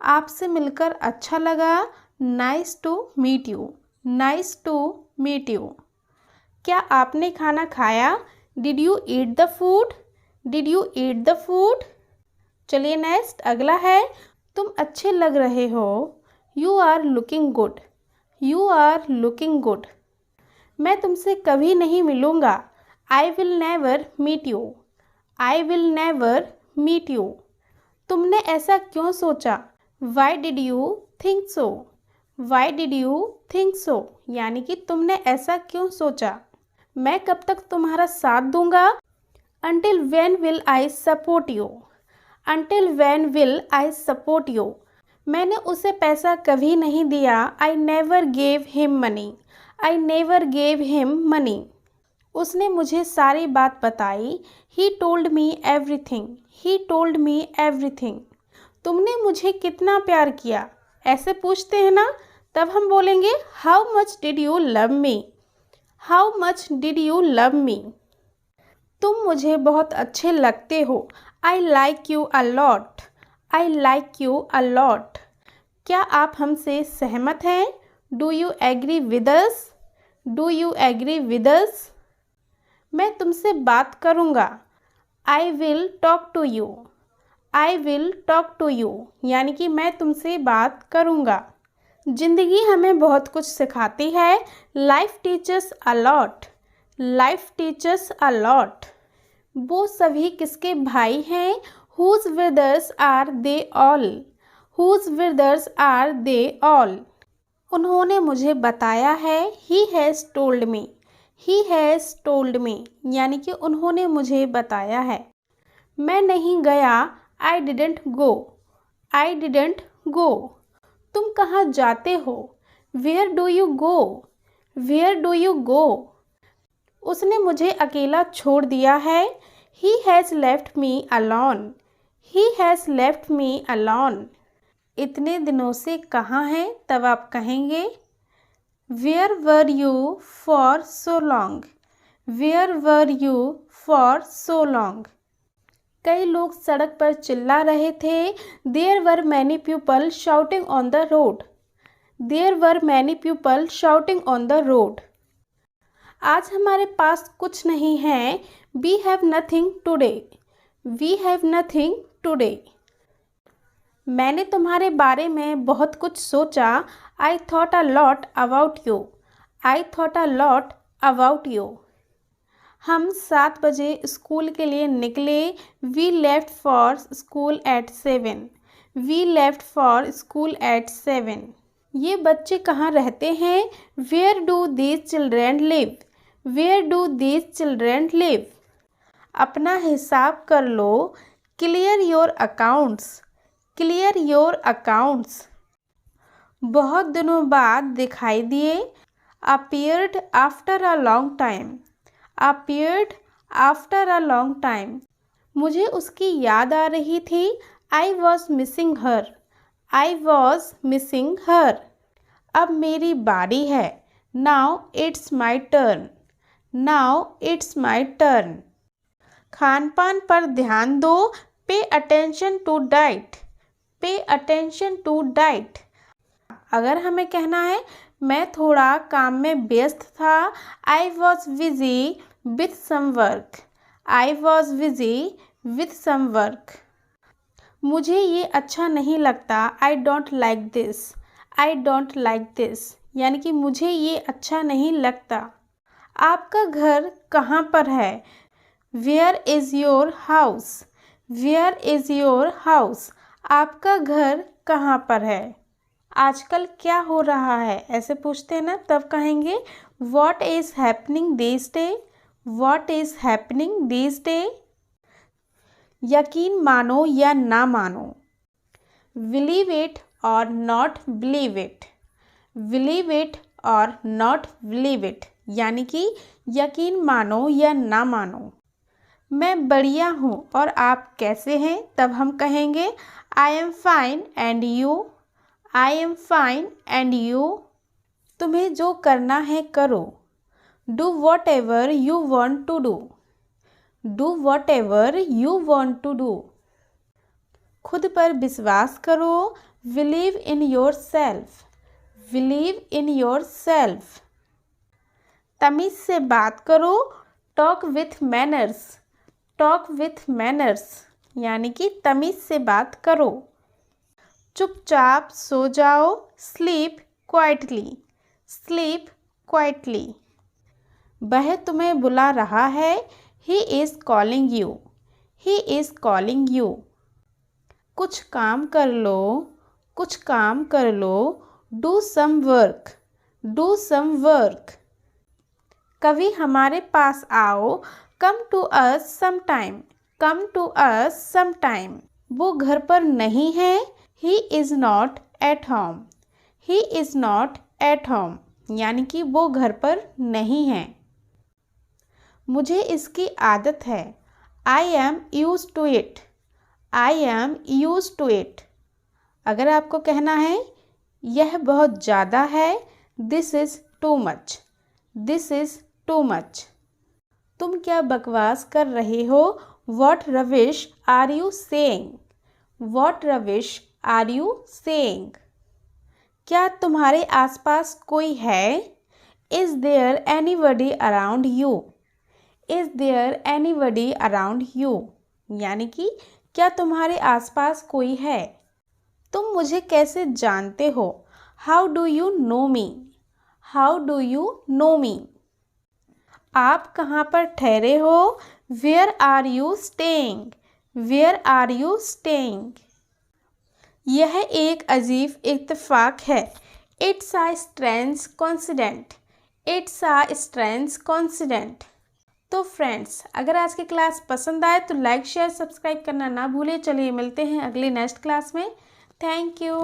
आपसे मिलकर अच्छा लगा। Nice to meet you. Nice to meet you. क्या आपने खाना खाया? Did you eat the food? Did you eat the food? चलिए नेक्स्ट अगला है, तुम अच्छे लग रहे हो। You are looking good. You are looking good. मैं तुमसे कभी नहीं मिलूँगा। I will never meet you. I will never meet you. तुमने ऐसा क्यों सोचा? Why did you think so? Why did you think सो? यानी कि तुमने ऐसा क्यों सोचा? मैं कब तक तुम्हारा साथ दूंगा? Until when will I support you? Until when will I support you? मैंने उसे पैसा कभी नहीं दिया। I never gave him money. I never gave him money. उसने मुझे सारी बात बताई। He told me everything. He told me everything. तुमने मुझे कितना प्यार किया? ऐसे पूछते हैं ना, तब हम बोलेंगे How much did you love me? How much did you love me? तुम मुझे बहुत अच्छे लगते हो। I like you a lot. I like you a lot. क्या आप हमसे सहमत हैं? Do you agree with us? Do you agree with us? मैं तुमसे बात करूँगा। I will talk to you. I will talk to you. यानी कि मैं तुमसे बात करूँगा। ज़िंदगी हमें बहुत कुछ सिखाती है। Life teaches a lot. Life teaches a lot. वो सभी किसके भाई हैं? Whose brothers are they all? Whose brothers are they all? उन्होंने मुझे बताया है। He has told me. He has told me. यानी कि उन्होंने मुझे बताया है। मैं नहीं गया। I didn't go. I didn't go. तुम कहाँ जाते हो? Where do you go? Where do you go? उसने मुझे अकेला छोड़ दिया है। He has left me alone. He has left me alone. इतने दिनों से कहाँ हैं? तब आप कहेंगे Where were you for so long? Where were you for so long? कई लोग सड़क पर चिल्ला रहे थे। There were many people shouting on the road. There were many people shouting on the road. आज हमारे पास कुछ नहीं है। We have nothing today. We have nothing today. मैंने तुम्हारे बारे में बहुत कुछ सोचा। I thought a lot about you. I thought a lot about you. हम 7 बजे स्कूल के लिए निकले। We left for school at 7. We left for school at 7. ये बच्चे कहाँ रहते हैं? Where do these children live? Where do these children live? अपना हिसाब कर लो। Clear your accounts. Clear your accounts. बहुत दिनों बाद दिखाई दिए। Appeared after a long time. Appeared after a long time. मुझे उसकी याद आ रही थी। I was missing her. I was missing her. अब मेरी बारी है। Now it's my turn. Now it's my turn. Khan पान पर ध्यान दो। Pay attention to diet. Pay attention to diet. अगर हमें कहना है मैं थोड़ा काम में व्यस्त था। I was busy with some work. I was busy with some work. मुझे ये अच्छा नहीं लगता। I don't like this. I don't like this. यानी कि मुझे ये अच्छा नहीं लगता। आपका घर कहाँ पर है? Where is your house? Where is your house? आपका घर कहाँ पर है? आजकल क्या हो रहा है? ऐसे पूछते हैं ना, तब कहेंगे What is happening these days? What is happening these days? यकीन मानो या ना मानो। Believe it or not believe it. Believe it or not believe it. यानी कि यकीन मानो या ना मानो। मैं बढ़िया हूँ और आप कैसे हैं? तब हम कहेंगे I am fine and you. I am fine and you. तुम्हें जो करना है करो। Do whatever you want to do. Do whatever you want to do. खुद पर विश्वास करो। Believe in your self, believe in your self. तमीज़ से बात करो, talk with manners, talk with manners, यानी कि तमीज़ से बात करो। चुपचाप सो जाओ, स्लीप क्वाइटली, स्लीप क्वाइटली। वह तुम्हें बुला रहा है, he is calling you, he is calling you. कुछ काम कर लो, कुछ काम कर लो, do some work, do some work. कभी हमारे पास आओ, come to us some time, come to us some time. वो घर पर नहीं है, he is not at home, he is not at home, यानी कि वो घर पर नहीं है। मुझे इसकी आदत है, I am use to it, I am use to it. अगर आपको कहना है यह बहुत ज़्यादा है, this is too much, this is too much. तुम क्या बकवास कर रहे हो, what rubbish are you saying, what rubbish are you saying. क्या तुम्हारे आसपास कोई है, is there anybody around you, is there anybody around you, यानी कि क्या तुम्हारे आसपास कोई है। तुम मुझे कैसे जानते हो, how do you know me, how do you know me. आप कहाँ पर ठहरे हो, where are you staying, where are you staying. यह एक अजीब इत्तेफाक है, it's a strange coincident, it's a strange coincident. तो फ्रेंड्स, अगर आज की क्लास पसंद आए तो लाइक शेयर सब्सक्राइब करना ना भूलें। चलिए मिलते हैं अगली नेक्स्ट क्लास में। Thank you.